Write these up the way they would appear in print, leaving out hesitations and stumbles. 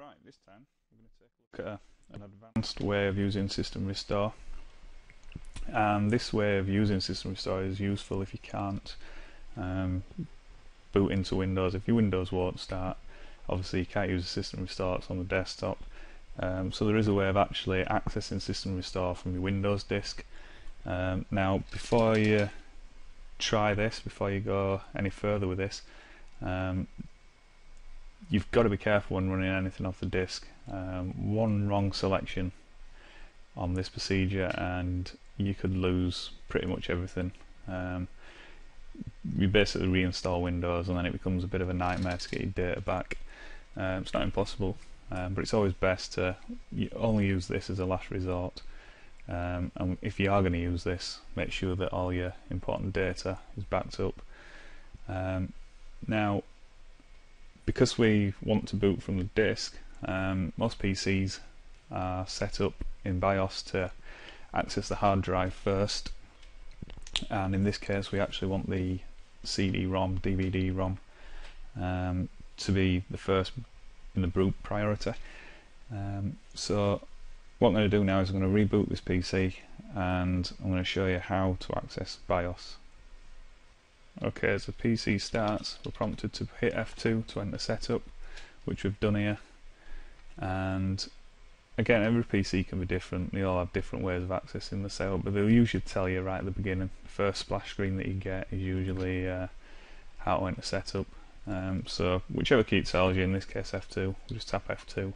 Right, this time we're going to take a look at an advanced way of using System Restore. And this way of using System Restore is useful if you can't boot into Windows. If your Windows won't start, obviously you can't use the System Restore, it's on the desktop. So there is a way of actually accessing System Restore from your Windows disk. Now, before you try this, before you go any further with this, you've got to be careful when running anything off the disk. One wrong selection on this procedure and you could lose pretty much everything. You basically reinstall Windows and then it becomes a bit of a nightmare to get your data back. It's not impossible, but it's always best to only use this as a last resort. And if you are going to use this, make sure that all your important data is backed up. Now, because we want to boot from the disk, most PCs are set up in BIOS to access the hard drive first, and in this case we actually want the CD-ROM, DVD-ROM to be the first in the boot priority. So what I'm going to do now is I'm going to reboot this PC and I'm going to show you how to access BIOS. Okay, as the PC starts, we're prompted to hit F2 to enter setup, which we've done here. And again, every PC can be different, they all have different ways of accessing the setup, but they'll usually tell you right at the beginning. The first splash screen that you get is usually how to enter setup. So whichever key it tells you, in this case F2, we'll just tap F2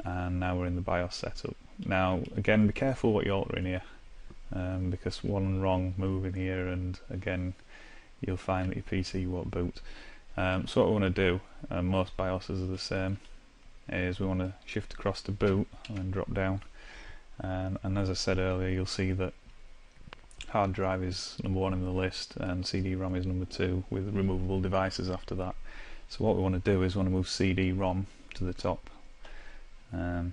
and now we're in the BIOS setup. Now again, be careful what you alter in here, because one wrong move in here and again you'll find that your PC won't boot. So what we want to do, most BIOSes are the same, is we want to shift across to boot and then drop down. And as I said earlier, you'll see that hard drive is number 1 in the list and CD-ROM is number 2 with removable devices after that. So what we want to do is we want to move CD-ROM to the top. And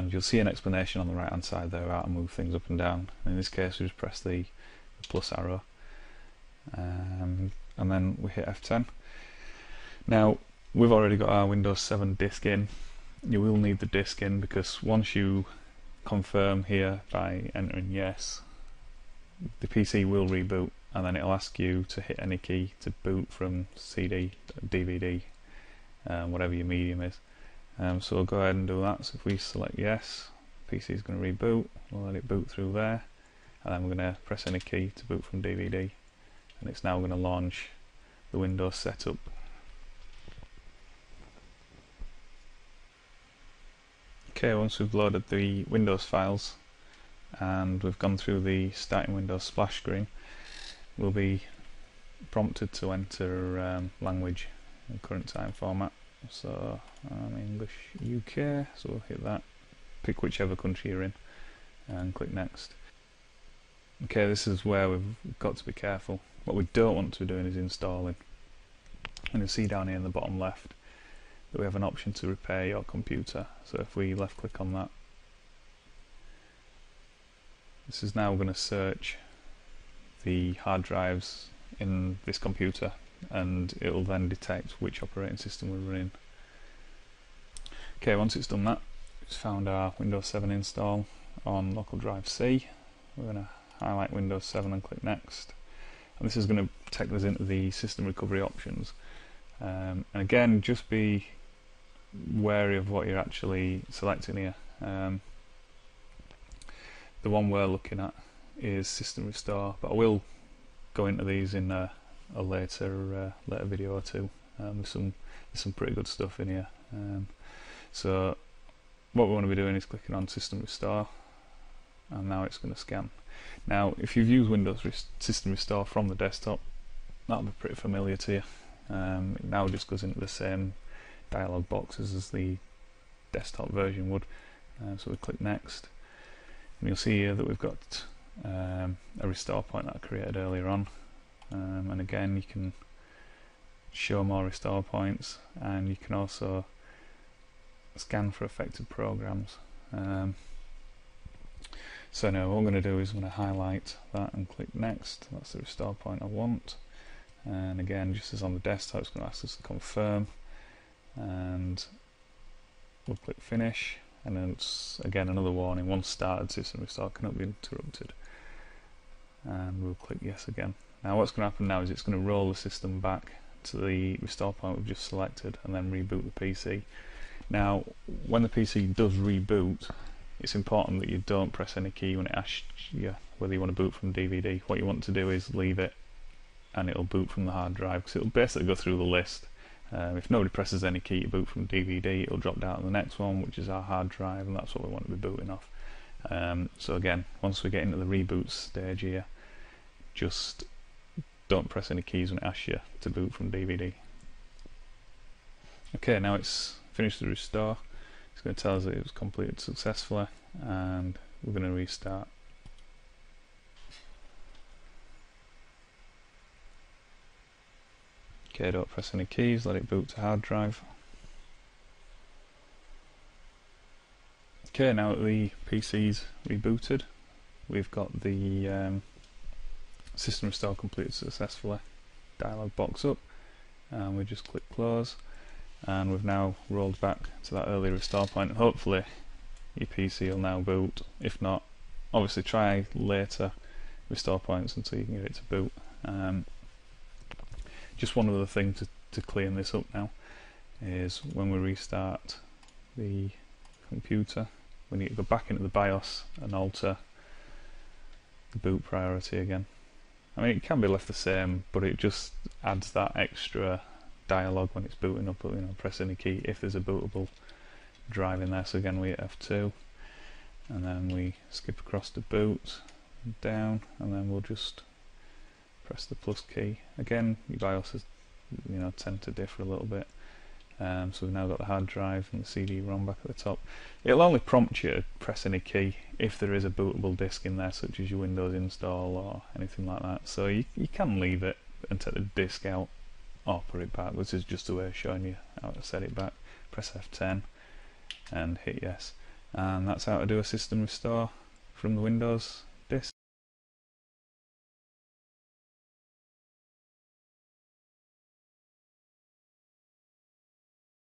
you'll see an explanation on the right hand side there how to move things up and down. In this case we just press the plus arrow. And then we hit F10. Now we've already got our Windows 7 disk in. You will need the disk in because once you confirm here by entering yes, the PC will reboot and then it'll ask you to hit any key to boot from CD, DVD, whatever your medium is. So we'll go ahead and do that. So if we select yes, PC is going to reboot, we'll let it boot through there, and then we're going to press any key to boot from DVD. And it's now going to launch the Windows setup. Okay, once we've loaded the Windows files and we've gone through the starting Windows splash screen, we'll be prompted to enter language in current time format. So I'm English UK, so we'll hit that, pick whichever country you're in and click next. Okay, this is where we've got to be careful. What we don't want to be doing is installing. And you'll see down here in the bottom left that we have an option to repair your computer. So if we left click on that, this is now going to search the hard drives in this computer and it will then detect which operating system we're running. Okay, once it's done that, it's found our Windows 7 install on local drive C. We're going to highlight Windows 7 and click next. And this is going to take us into the system recovery options. And again, just be wary of what you're actually selecting here. The one we're looking at is System Restore, but I will go into these in a later video or two. There's some pretty good stuff in here. So what we want to be doing is clicking on System Restore, and now it's going to scan. Now if you've used Windows System Restore from the desktop, that'll be pretty familiar to you. It now just goes into the same dialog boxes as the desktop version would. So we click next and you'll see here that we've got a restore point that I created earlier on, and again you can show more restore points and you can also scan for affected programs. So now what I'm going to do is I'm going to highlight that and click next. That's the restore point I want, and again, just as on the desktop, it's going to ask us to confirm, and we'll click finish, and then it's again another warning, once started system restore cannot be interrupted, and we'll click yes again. Now what's going to happen now is it's going to roll the system back to the restore point we've just selected and then reboot the PC. Now when the PC does reboot, it's important that you don't press any key when it asks you whether you want to boot from DVD. What you want to do is leave it and it'll boot from the hard drive, because it'll basically go through the list. If nobody presses any key to boot from DVD, it'll drop down to the next one, which is our hard drive, and that's what we want to be booting off. So again, once we get into the reboot stage here, just don't press any keys when it asks you to boot from DVD. Okay, now it's finished the restore. It's going to tell us that it was completed successfully, and we're going to restart. Okay, don't press any keys, let it boot to hard drive. Okay, now that the PC's rebooted, we've got the system restore completed successfully dialog box up, and we just click close, and we've now rolled back to that early restore point, and hopefully your PC will now boot. If not, obviously try later restore points until you can get it to boot. Just one other thing to clean this up now is when we restart the computer, we need to go back into the BIOS and alter the boot priority again. I mean, it can be left the same, but it just adds that extra dialogue when it's booting up, you know, press any key if there's a bootable drive in there. So again, we hit F2, and then we skip across to boot, down, and then we'll just press the plus key. Again, your BIOSes, you know, tend to differ a little bit. So we've now got the hard drive and the CD-ROM back at the top. It'll only prompt you to press any key if there is a bootable disk in there, such as your Windows install or anything like that. So you can leave it and take the disk out or put it back. This is just a way of showing you how to set it back. Press F10 and hit yes. And that's how to do a system restore from the Windows disk.